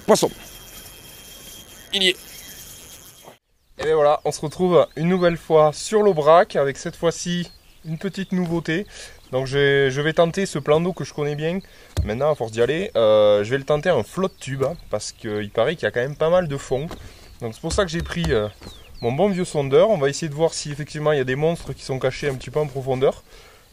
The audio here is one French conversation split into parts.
Poisson. Il y est. Et bien voilà, on se retrouve une nouvelle fois sur l'Aubrac avec cette fois-ci une petite nouveauté. Donc je vais tenter ce plan d'eau que je connais bien. Maintenant, à force d'y aller, je vais le tenter en flotte tube hein, parce qu'il paraît qu'il y a quand même pas mal de fond. Donc c'est pour ça que j'ai pris mon bon vieux sondeur. On va essayer de voir si effectivement il y a des monstres qui sont cachés un petit peu en profondeur.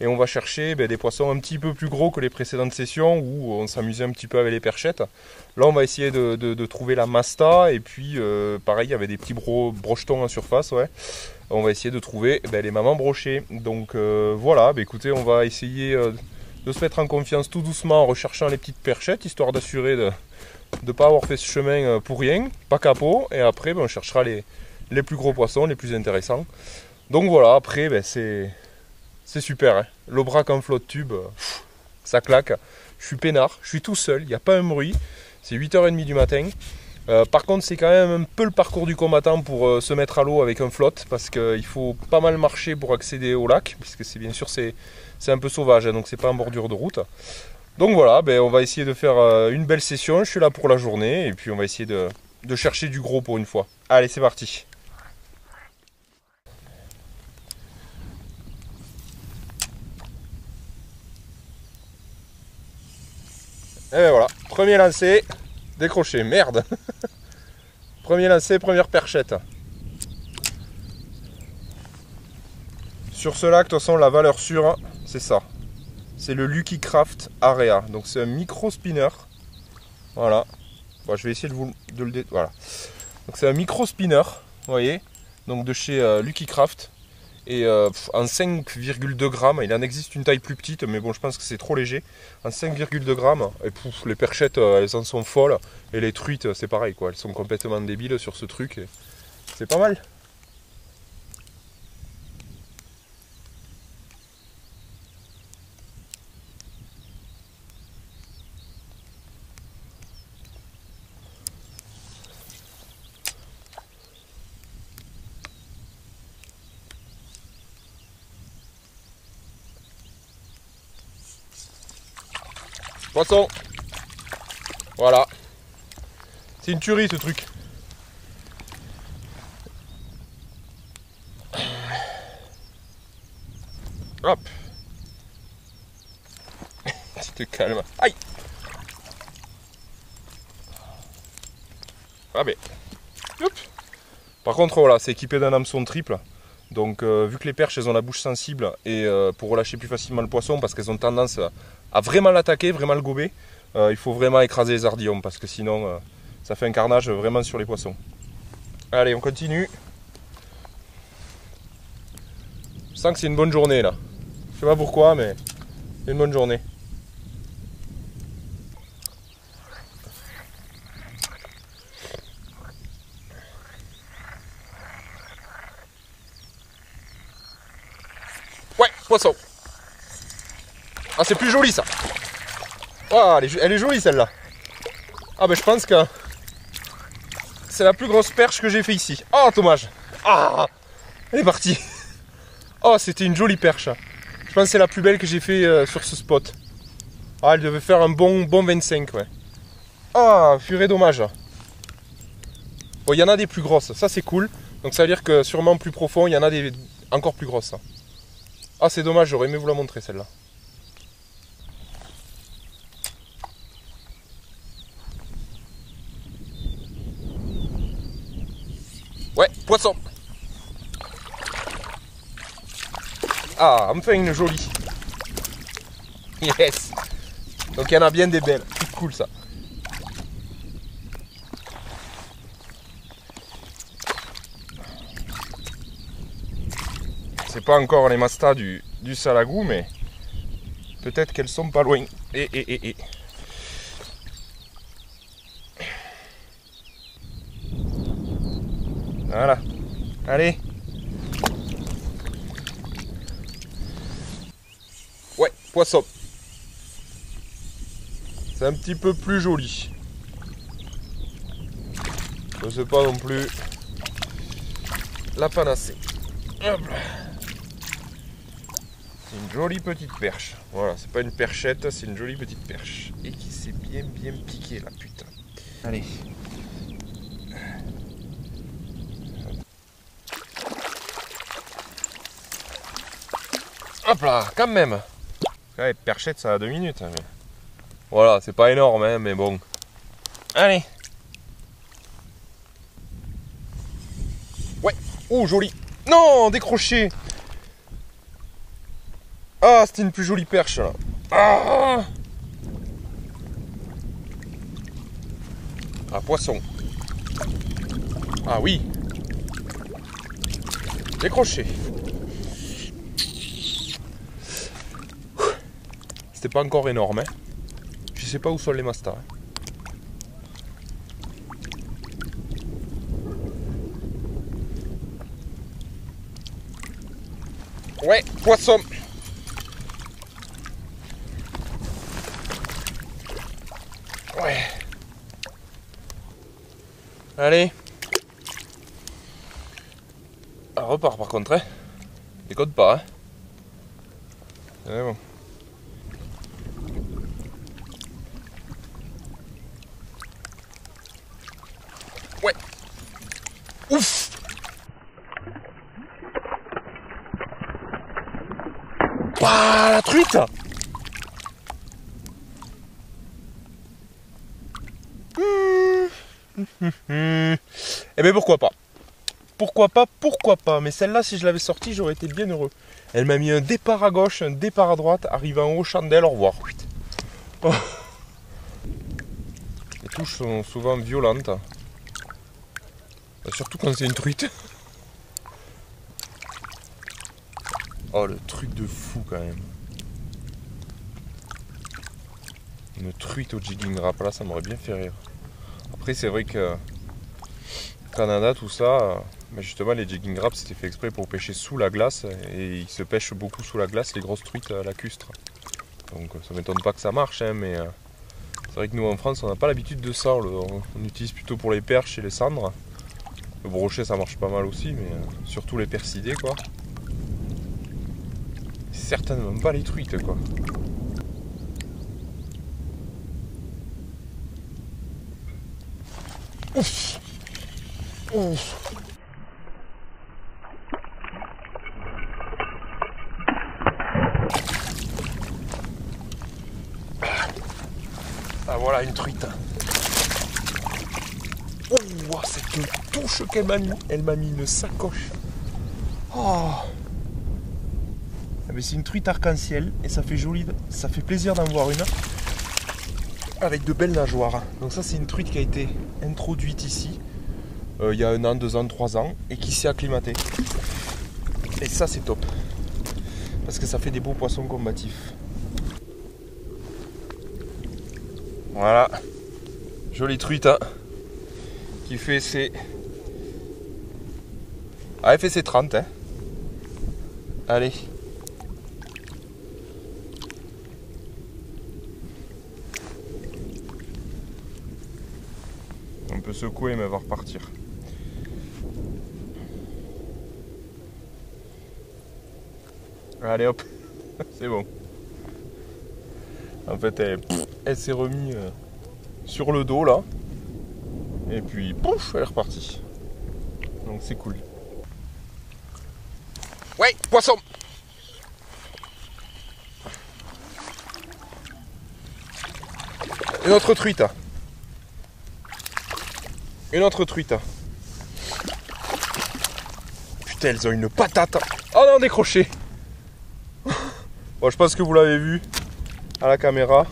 Et on va chercher des poissons un petit peu plus gros que les précédentes sessions où on s'amusait un petit peu avec les perchettes. Là on va essayer de trouver la masta et puis pareil il y avait des petits brochetons en surface. Ouais. On va essayer de trouver les mamans brochées. Donc voilà, écoutez, on va essayer de se mettre en confiance tout doucement en recherchant les petites perchettes, histoire d'assurer de ne pas avoir fait ce chemin pour rien, pas capot. Et après on cherchera les plus gros poissons, les plus intéressants. Donc voilà, après c'est super, hein. L'Aubrac en flotte tube, ça claque. Je suis peinard, je suis tout seul, il n'y a pas un bruit. C'est 8h30 du matin. Par contre, c'est quand même un peu le parcours du combattant pour se mettre à l'eau avec un flotte. Parce qu'il faut pas mal marcher pour accéder au lac. Puisque c'est bien sûr c'est un peu sauvage, hein, donc c'est pas en bordure de route. Donc voilà, on va essayer de faire une belle session. Je suis là pour la journée. Et puis on va essayer de chercher du gros pour une fois. Allez, c'est parti. Et ben voilà, premier lancé, décroché, merde. Premier lancé, première perchette. Sur ce lac, de toute façon, la valeur sûre, c'est ça. C'est le Lucky Craft Area. Donc c'est un micro spinner. Voilà. Bon, je vais essayer de le voilà. Donc c'est un micro spinner, vous voyez. Donc de chez Lucky Craft. Et en 5,2 grammes, il en existe une taille plus petite, mais bon, je pense que c'est trop léger. En 5,2 grammes, et les perchettes, elles en sont folles. Et les truites, c'est pareil, quoi. Elles sont complètement débiles sur ce truc. C'est pas mal. Poisson. Voilà. C'est une tuerie ce truc. Hop. Tu te calmes. Aïe. Ah ben. Hop. Par contre voilà, c'est équipé d'un hameçon triple. Donc vu que les perches elles ont la bouche sensible et pour relâcher plus facilement le poisson parce qu'elles ont tendance à vraiment l'attaquer, vraiment le gober, il faut vraiment écraser les ardillons parce que sinon ça fait un carnage vraiment sur les poissons. Allez, on continue. Je sens que c'est une bonne journée là. Je sais pas pourquoi mais c'est une bonne journée. Ouais, poisson. Ah, c'est plus joli ça. Oh, elle est jolie celle-là. Ah ben je pense que c'est la plus grosse perche que j'ai fait ici. Oh, dommage. Ah, elle est partie. Oh, c'était une jolie perche. Je pense que c'est la plus belle que j'ai fait sur ce spot. Ah, elle devait faire un bon 25, ouais. Ah, purée, dommage. Bon, il y en a des plus grosses, ça c'est cool. Donc ça veut dire que sûrement plus profond, il y en a des encore plus grosses. Ah, c'est dommage, j'aurais aimé vous la montrer celle-là. Ouais, poisson. Ah, enfin une jolie. Yes. Donc il y en a bien des belles. C'est cool ça. C'est pas encore les mastas du salagou, mais peut-être qu'elles sont pas loin. Et. Voilà. Allez. Ouais, poisson. C'est un petit peu plus joli. Je sais pas non plus la panacée. Hop là. C'est une jolie petite perche. Voilà, c'est pas une perchette, c'est une jolie petite perche. Et qui s'est bien piqué là, putain. Allez. Hop là, quand même. Ouais, perchette, ça a 2 minutes. Mais... Voilà, c'est pas énorme, hein, mais bon. Allez. Ouais. Oh, joli. Non, décroché. Ah, c'était une plus jolie perche, là. Ah, ah, poisson. Ah oui. Décroché. C'était pas encore énorme, hein. Je sais pas où sont les mastas. Hein. Ouais, poisson. Ouais. Allez. Ah, repart par contre, hein. Déconne pas, hein. C'est bon. Ouais. Ouf. Ouah, la truite. Eh ben pourquoi pas. Pourquoi pas. Mais celle-là, si je l'avais sortie, j'aurais été bien heureux. Elle m'a mis un départ à gauche, un départ à droite, arrive en haut, chandelle, au revoir. Oh. Les touches sont souvent violentes. Surtout quand c'est une truite. Oh, le truc de fou quand même. Une truite au jigging rap, là, ça m'aurait bien fait rire. Après, c'est vrai que Canada, tout ça, mais justement, les jigging raps, c'était fait exprès pour pêcher sous la glace. Et ils se pêchent beaucoup sous la glace, les grosses truites lacustres. Donc, ça m'étonne pas que ça marche, hein, mais c'est vrai que nous, en France, on n'a pas l'habitude de ça. On utilise plutôt pour les perches et les cendres. Le brochet, ça marche pas mal aussi, mais surtout les persidés, quoi. Certainement pas les truites, quoi. Ouf. Ouf. Ah voilà une truite. Oh, cette touche qu'elle m'a mis. Elle m'a mis une sacoche. Oh. Ah, mais c'est une truite arc-en-ciel et ça fait joli, ça fait plaisir d'en voir une. Avec de belles nageoires. Donc ça c'est une truite qui a été introduite ici il y a 1 an, 2 ans, 3 ans et qui s'est acclimatée. Et ça c'est top. Parce que ça fait des beaux poissons combatifs. Voilà. Jolie truite hein, qui fait ses... Ah, elle fait ses 30 hein. Allez. On peut secouer mais elle va repartir. Allez hop, c'est bon. En fait elle s'est remise sur le dos là. Et puis pouf, elle est repartie. Donc c'est cool. Ouais, poisson. Une autre truite. Une autre truite. Putain, elles ont une patate. Oh non, décroché. Bon, je pense que vous l'avez vu à la caméra.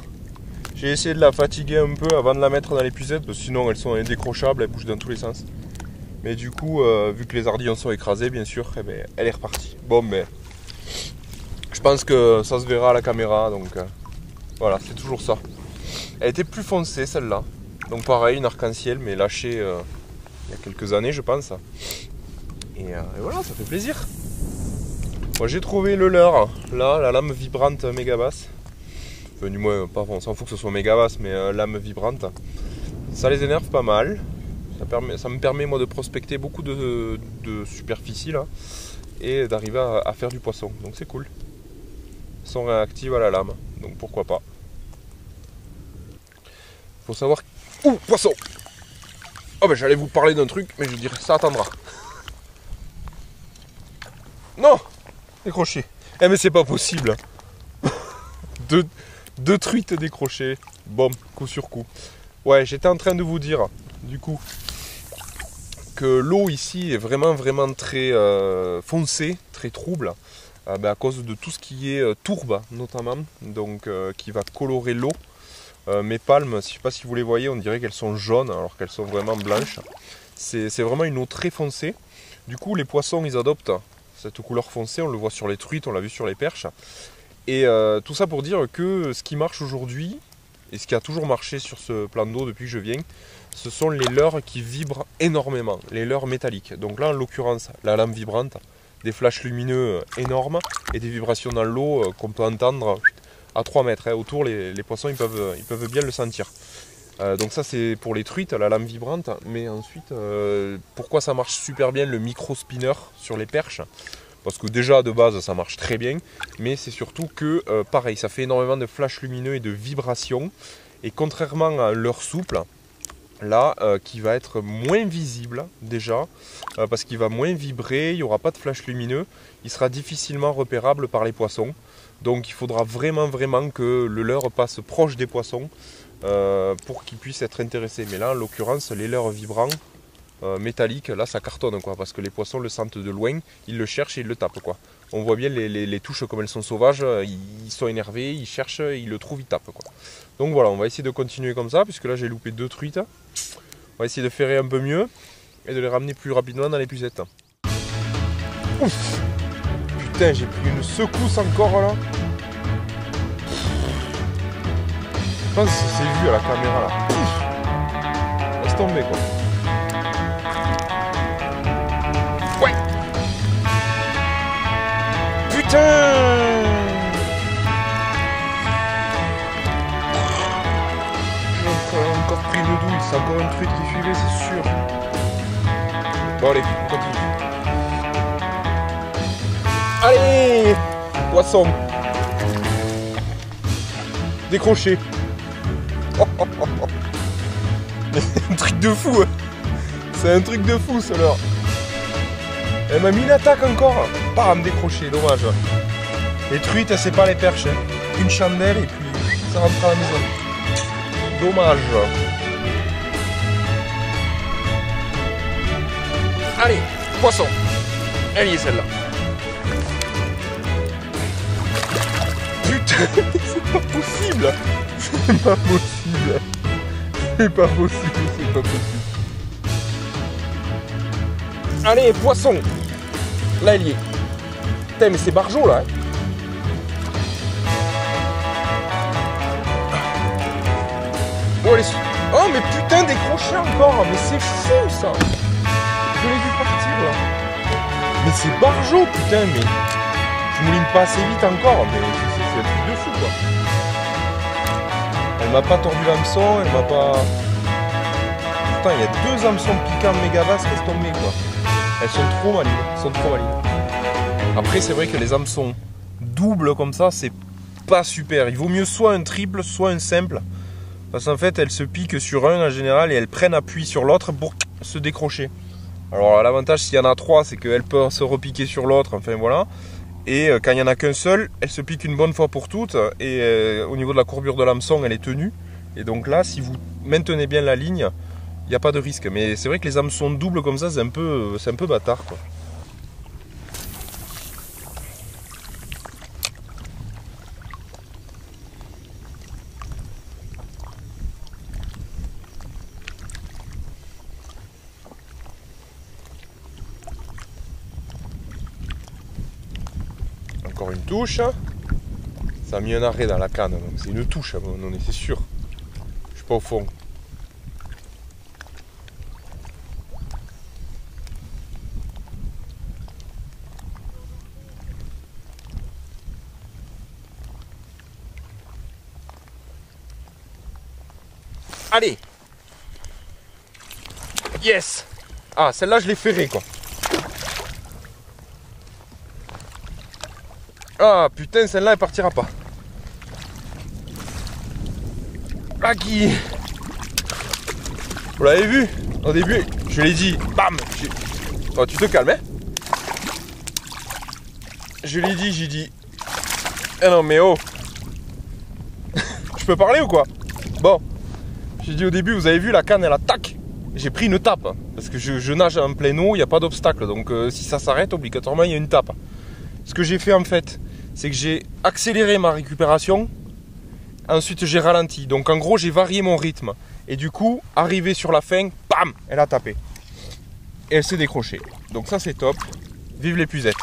J'ai essayé de la fatiguer un peu avant de la mettre dans l'épuisette, parce que sinon elles sont indécrochables, elles bougent dans tous les sens. Mais du coup, vu que les ardillons sont écrasés, bien sûr, eh ben, elle est repartie. Bon, mais je pense que ça se verra à la caméra, donc voilà, c'est toujours ça. Elle était plus foncée celle-là. Donc pareil, une arc-en-ciel, mais lâchée il y a quelques années, je pense. Et voilà, ça fait plaisir. Moi j'ai trouvé le leurre, là, la lame vibrante méga basse. Enfin, du moins, pas, on s'en fout que ce soit méga basse, mais lame vibrante. Ça les énerve pas mal. Ça me permet moi de prospecter beaucoup de superficie là. Et d'arriver à faire du poisson. Donc c'est cool. Ils sont réactifs à la lame. Donc pourquoi pas. Faut savoir... Ouh, poisson! Oh ben j'allais vous parler d'un truc, mais je dirais ça attendra. Non, décroché. Eh mais c'est pas possible. Deux truites décrochées. Bon, coup sur coup. Ouais, j'étais en train de vous dire, du coup, que l'eau ici est vraiment très foncée, très trouble, à cause de tout ce qui est tourbe notamment, donc qui va colorer l'eau. Mes palmes, je ne sais pas si vous les voyez, on dirait qu'elles sont jaunes alors qu'elles sont vraiment blanches. C'est vraiment une eau très foncée. Du coup, les poissons, ils adoptent cette couleur foncée. On le voit sur les truites, on l'a vu sur les perches. Et tout ça pour dire que ce qui marche aujourd'hui, et ce qui a toujours marché sur ce plan d'eau depuis que je viens, ce sont les leurres qui vibrent énormément, les leurres métalliques. Donc là, en l'occurrence, la lame vibrante, des flashs lumineux énormes et des vibrations dans l'eau qu'on peut entendre à 3 mètres. Autour, les poissons, ils peuvent bien le sentir. Donc ça, c'est pour les truites, la lame vibrante. Mais ensuite, pourquoi ça marche super bien le micro-spinner sur les perches? Parce que déjà, de base, ça marche très bien. Mais c'est surtout que, pareil, ça fait énormément de flashs lumineux et de vibrations. Et contrairement à leur souple, là, qui va être moins visible déjà, parce qu'il va moins vibrer, il n'y aura pas de flash lumineux, il sera difficilement repérable par les poissons. Donc il faudra vraiment que le leurre passe proche des poissons pour qu'ils puissent être intéressés. Mais là, en l'occurrence, les leurres vibrants, métalliques, là ça cartonne quoi, parce que les poissons le sentent de loin, ils le cherchent et ils le tapent quoi. On voit bien les touches comme elles sont sauvages, ils sont énervés, ils cherchent, ils le trouvent, ils tapent quoi. Donc voilà, on va essayer de continuer comme ça, puisque là j'ai loupé 2 truites. On va essayer de ferrer un peu mieux et de les ramener plus rapidement dans les pucettes. Ouf! Putain, j'ai pris une secousse encore là. Je pense que c'est vu à la caméra là. Ouf. Laisse tomber quoi. Ouais! Putain! J'ai encore pris une douille, c'est encore une truite qui suivait, c'est sûr. Bon allez, on continue. Allez, poisson. Décroché. Oh, oh, oh, oh. C'est un truc de fou. C'est un truc de fou, celle-là. Elle m'a mis une attaque encore. Bam, décroché, dommage. Les truites, c'est pas les perches. Une chandelle et puis ça rentre à la maison. Dommage. Allez, poisson. Elle y est celle-là. Putain, c'est pas possible. C'est pas possible. C'est pas possible, c'est pas possible. Allez, poisson. Là, elle y est. Putain, mais c'est barjot là. Hein. Oh, mais putain, décroché encore. Mais c'est fou ça. Je l'ai vu partir là. Mais c'est barjot, putain, mais je mouline pas assez vite encore, mais c'est un truc de fou quoi. Elle m'a pas tordu l'hameçon, elle m'a pas... Putain, il y a 2 hameçons piquants méga basses, laisse tomber quoi. Elles sont trop malines, Après, c'est vrai que les hameçons doubles comme ça, c'est pas super. Il vaut mieux soit un triple, soit un simple. Parce qu'en fait, elles se piquent sur un en général et elles prennent appui sur l'autre pour se décrocher. Alors l'avantage s'il y en a 3, c'est qu'elles peuvent se repiquer sur l'autre, enfin voilà. Et quand il n'y en a qu'un seul, elle se pique une bonne fois pour toutes. Et au niveau de la courbure de l'hameçon, elle est tenue. Et donc là, si vous maintenez bien la ligne, il n'y a pas de risque. Mais c'est vrai que les hameçons doubles comme ça, c'est un peu bâtard quoi. Encore une touche. Ça a mis un arrêt dans la canne, donc c'est une touche à un moment donné, c'est sûr. Je suis pas au fond. Allez. Yes. Ah, celle-là, je l'ai ferrée, quoi. Ah, putain, celle-là, elle partira pas. Ah, qui... Vous l'avez vu, au début, je l'ai dit, bam. Oh, tu te calmes, hein. Je l'ai dit, j'ai dit. Eh non, mais oh. Je peux parler ou quoi? Bon. J'ai dit au début, vous avez vu, la canne, elle attaque. J'ai pris une tape. Parce que je nage en pleine eau, il n'y a pas d'obstacle. Donc si ça s'arrête, obligatoirement, il y a une tape. Ce que j'ai fait en fait, c'est que j'ai accéléré ma récupération. Ensuite, j'ai ralenti. Donc en gros, j'ai varié mon rythme. Et du coup, arrivé sur la fin, bam, elle a tapé. Et elle s'est décrochée. Donc ça, c'est top. Vive l'épuisette.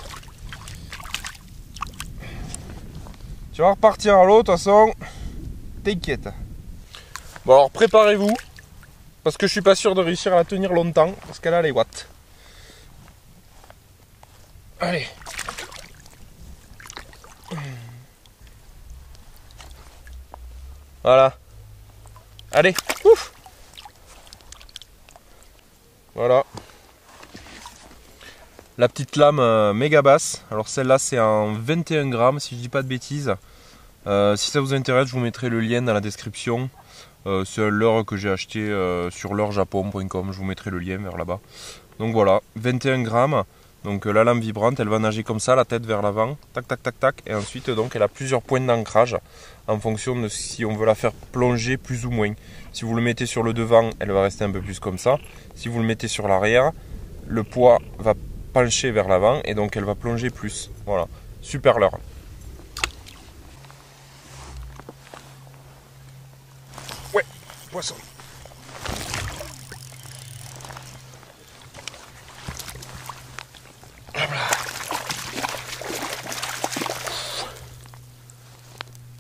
Tu vas repartir à l'eau, de toute façon. T'inquiète. Bon alors, préparez-vous. Parce que je suis pas sûr de réussir à la tenir longtemps. Parce qu'elle a les watts. Allez. Voilà. Allez. Ouf. Voilà. La petite lame méga basse. Alors celle-là c'est en 21 grammes si je dis pas de bêtises. Si ça vous intéresse, je vous mettrai le lien dans la description. C'est l'heure que j'ai acheté sur l'heurejapon.com. Je vous mettrai le lien vers là-bas. Donc voilà, 21 grammes. Donc la lame vibrante, elle va nager comme ça, la tête vers l'avant, tac tac tac tac. Et ensuite donc elle a plusieurs points d'ancrage en fonction de si on veut la faire plonger plus ou moins. Si vous le mettez sur le devant, elle va rester un peu plus comme ça. Si vous le mettez sur l'arrière, le poids va pencher vers l'avant et donc elle va plonger plus. Voilà, super leurre. Ouais, poisson.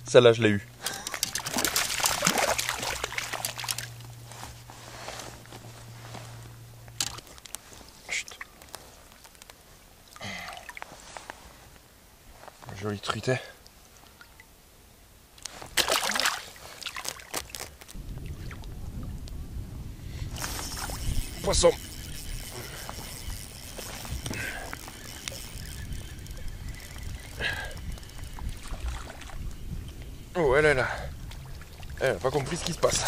Celle-là, je l'ai eu. Chut. Jolie truité. Poisson. Oh, elle est là. Elle n'a pas compris ce qui se passe.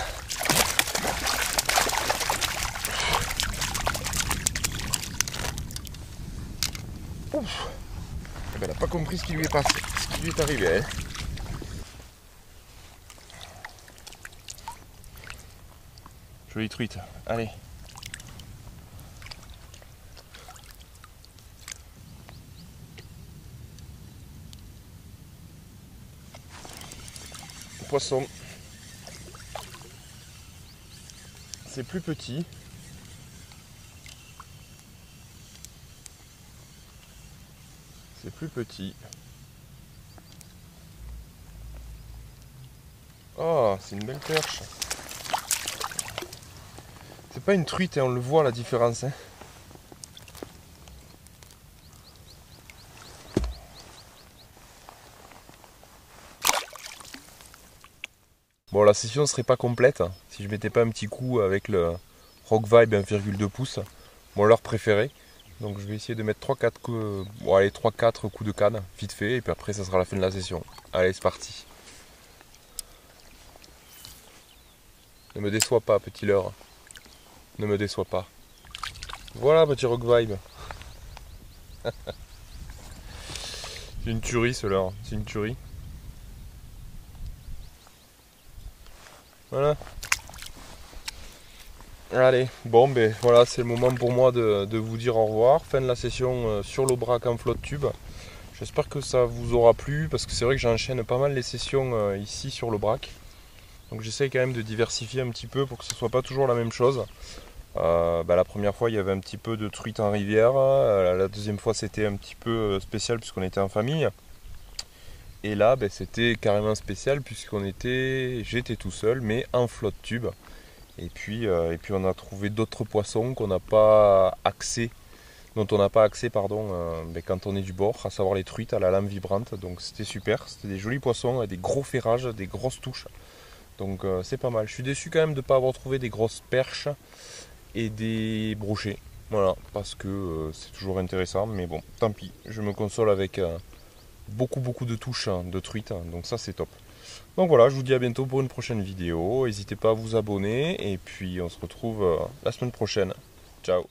Ouf. Elle n'a pas compris ce qui lui est passé, ce qui lui est arrivé. Hein. Jolie truite. Allez. Poisson. C'est plus petit. C'est plus petit. Oh, c'est une belle perche. C'est pas une truite, hein, on le voit la différence. Hein. Bon, la session serait pas complète si je mettais pas un petit coup avec le Rock Vibe 1,2 pouces, mon leurre préféré. Donc je vais essayer de mettre 3-4 coups, bon, allez, 3-4 coups de canne, vite fait, et puis après ça sera la fin de la session. Allez, c'est parti. Ne me déçois pas, petit leurre. Ne me déçois pas. Voilà, petit Rock Vibe. C'est une tuerie ce leurre, c'est une tuerie. Voilà. Allez, bon ben voilà, c'est le moment pour moi de vous dire au revoir. Fin de la session sur l'Aubrac en flotte tube. J'espère que ça vous aura plu parce que c'est vrai que j'enchaîne pas mal les sessions ici sur l'Aubrac. Donc j'essaye quand même de diversifier un petit peu pour que ce soit pas toujours la même chose. La première fois il y avait un petit peu de truite en rivière. La deuxième fois c'était un petit peu spécial puisqu'on était en famille. Et là, c'était carrément spécial j'étais tout seul, mais en flotte tube. Et puis on a trouvé d'autres poissons dont on n'a pas accès, quand on est du bord, à savoir les truites à la lame vibrante. Donc c'était super, c'était des jolis poissons, avec des gros ferrages, des grosses touches. Donc c'est pas mal. Je suis déçu quand même de ne pas avoir trouvé des grosses perches et des brochets. Voilà, parce que c'est toujours intéressant, mais bon, tant pis. Je me console avec beaucoup de touches de truite, donc ça c'est top. Donc voilà, je vous dis à bientôt pour une prochaine vidéo. N'hésitez pas à vous abonner et puis on se retrouve la semaine prochaine. Ciao.